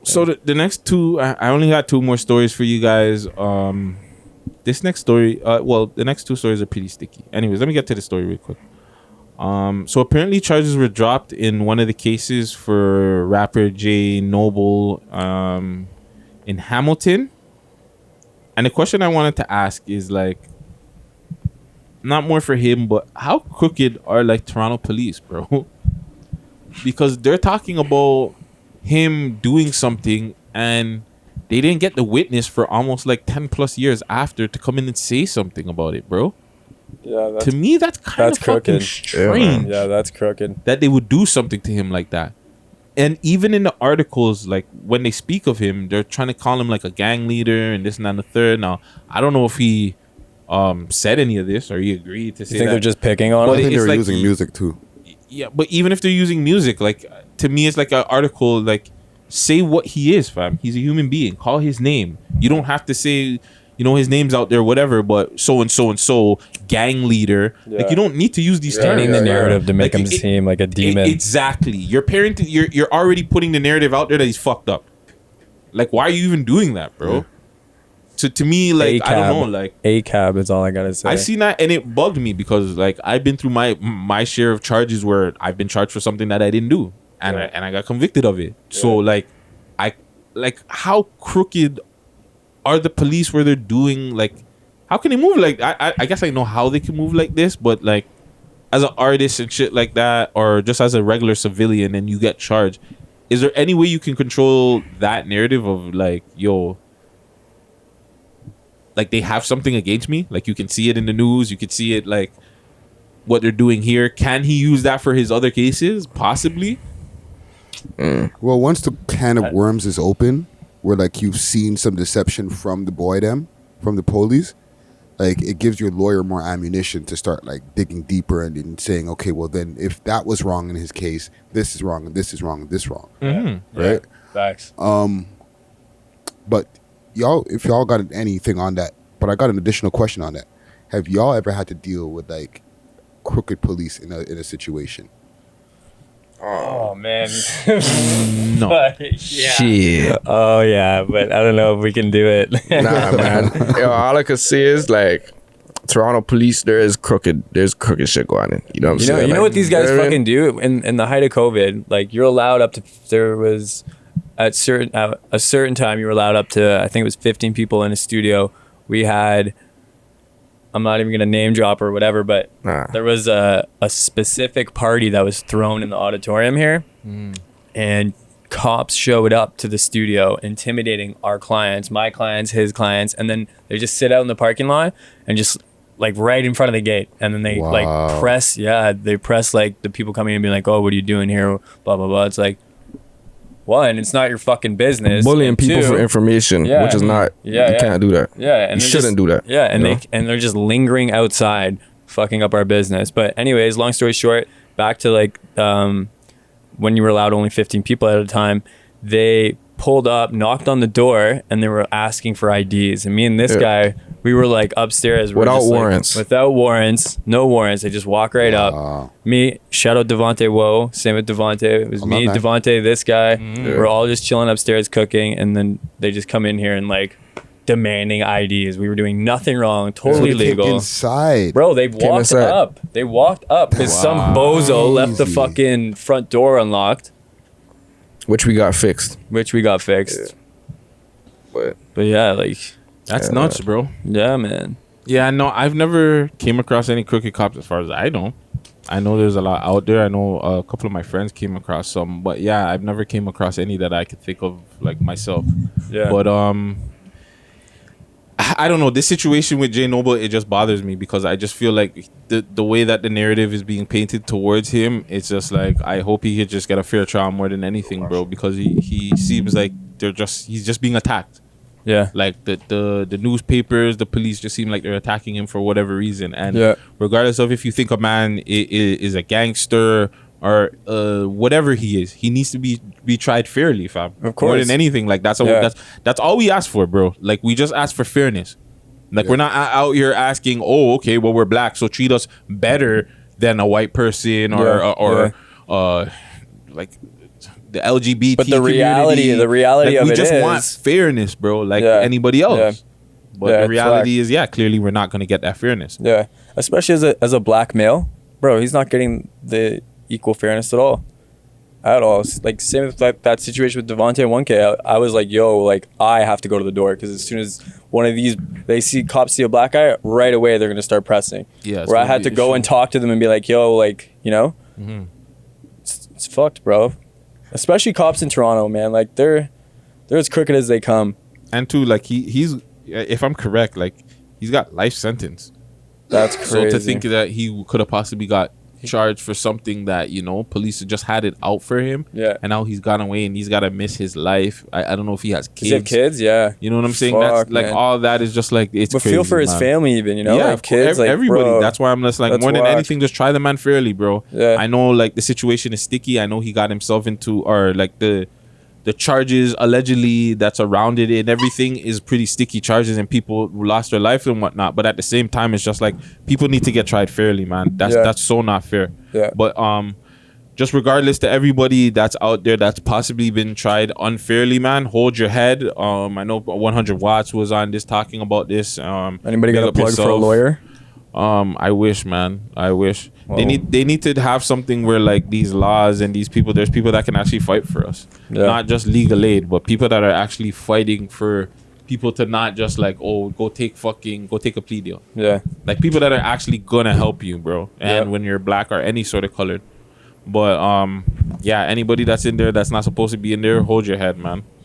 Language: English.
So the next two, I only got two more stories for you guys. This next story, the next two stories are pretty sticky. Anyways, let me get to the story real quick. So apparently charges were dropped in one of the cases for rapper Jay Noble in Hamilton. And the question I wanted to ask is like, not more for him, but how crooked are like Toronto police, bro? Because they're talking about him doing something and they didn't get the witness for almost like 10 plus years after to come in and say something about it, bro. Yeah, to me, that's kind of fucking strange. Yeah, that's crooked. That they would do something to him like that. And even in the articles, like when they speak of him, they're trying to call him like a gang leader and this and that and the third. Now, I don't know if he said any of this or he agreed to say that. You think they're just picking on him? I think they're like, using music too. Yeah, but even if they're using music, like to me, it's like an article, like say what he is, fam. He's a human being. Call his name. You don't have to say, you know, his name's out there, whatever, but so and so, gang leader. Yeah. Like you don't need to use these terms. Turning the narrative to make him seem like a demon. Exactly. You're already putting the narrative out there that he's fucked up. Like, why are you even doing that, bro? Yeah. So to me, like, A-cab. I don't know, like A-cab is all I gotta say. I seen that and it bugged me because like I've been through my share of charges where I've been charged for something that I didn't do and I got convicted of it. Yeah. So like how crooked are the police where they're doing like how can they move like I guess I know how they can move like this, but like as an artist and shit like that or just as a regular civilian and you get charged, is there any way you can control that narrative of like, yo, like they have something against me? Like you can see it in the news, you can see it like what they're doing here. Can he use that for his other cases? Possibly. Well, once the can of worms is open, where like you've seen some deception from the from the police, like it gives your lawyer more ammunition to start like digging deeper and saying, okay, well then if that was wrong in his case, this is wrong and this is wrong and this wrong, right? Yeah, facts. But y'all, if y'all got anything on that, but I got an additional question on that. Have y'all ever had to deal with like crooked police in a situation? Oh man. No. Yeah. Shit. Oh yeah, but I don't know if we can do it. Nah, man. Yo, all I could say is like Toronto police, there's crooked shit going on. You know what I'm saying? You know like, what these guys fucking do in the height of COVID? Like you're allowed up to, there was at a certain time you were allowed up to, I think it was 15 people in a studio. We had, I'm not even gonna name drop or whatever, but there was a specific party that was thrown in the auditorium here, and cops showed up to the studio intimidating our clients, my clients, his clients, and then they just sit out in the parking lot and just like right in front of the gate, and then they like press like the people coming in and being like, oh, what are you doing here, blah blah blah. It's like, one, it's not your fucking business. Bullying people for information, which is not. You can't do that. Yeah, and you shouldn't do that. Yeah, and they're just lingering outside, fucking up our business. But anyways, long story short, back to like when you were allowed only 15 people at a time, they pulled up, knocked on the door, and they were asking for IDs. And me and this guy, we were like upstairs without warrants. No warrants. They just walk right up. Me, shout out Devontae Woe. Same with Devontae. It was me, Devontae, this guy. We're all just chilling upstairs cooking, and then they just come in here and like demanding IDs. We were doing nothing wrong, totally legal. Inside, bro. They walked up. They walked up because some bozo left the fucking front door unlocked. Which we got fixed. Yeah. But yeah, like that's nuts, bro. Yeah, man. Yeah, no, I've never came across any crooked cops as far as I know. I know there's a lot out there. I know a couple of my friends came across some, but yeah, I've never came across any that I could think of like myself. Yeah. But I don't know, this situation with Jay Noble, it just bothers me because I just feel like the way that the narrative is being painted towards him, it's just like I hope he could just get a fair trial more than anything, bro, because he seems like he's just being attacked. Yeah, like the newspapers, the police just seem like they're attacking him for whatever reason, and regardless of if you think a man is a gangster or whatever he is, he needs to be tried fairly, fam. Of course. More than anything, like that's all we ask for, bro. Like we just ask for fairness. Like we're not out here asking, oh, okay, well we're black, so treat us better than a white person or like the LGBT But the reality community. of we it just is want fairness, bro, like Yeah. anybody else. Yeah. But Yeah, the it's reality is, clearly we're not going to get that fairness. Yeah, especially as a black male, bro. He's not getting the equal fairness at all. Like same with that situation with Devontae and 1K. I was like, yo, like I have to go to the door because as soon as one of these cops see a black guy, right away they're gonna start pressing. Yeah, where I had to go and talk to them and be like, yo, like it's fucked, bro. Especially cops in Toronto, man. Like they're as crooked as they come. And two, like he's, if I'm correct, like he's got life sentence. That's crazy. So to think that he could have possibly got charged for something that, you know, police just had it out for him. Yeah. And now he's gone away and he's got to miss his life. I don't know if he has kids. Does he have kids? Yeah. You know what I'm saying? Fuck, That's like man. all that is just like, it's But crazy, feel for his man. family even, you know? Yeah, like kids, like everybody. bro, That's why I'm just like, that's more than whack. anything, just try the man fairly, bro. Yeah. I know like the situation is sticky. I know he got himself into, or like the charges allegedly that's around it and everything is pretty sticky charges and people who lost their life and whatnot. But at the same time, it's just like people need to get tried fairly, man. That's so not fair. Yeah. But just regardless to everybody that's out there that's possibly been tried unfairly, man, hold your head. I know 100 Watts was on this talking about this. Anybody got big a up plug for a yourself. lawyer? I wish, man. I wish. Well, They need to have something where like these laws and these people, there's people that can actually fight for us. Yeah. Not just legal aid, but people that are actually fighting for people to not just like, oh, go take a plea deal. Yeah. Like people that are actually gonna help you, bro. And when you're black or any sort of colored. But yeah, anybody that's in there that's not supposed to be in there, hold your head, man.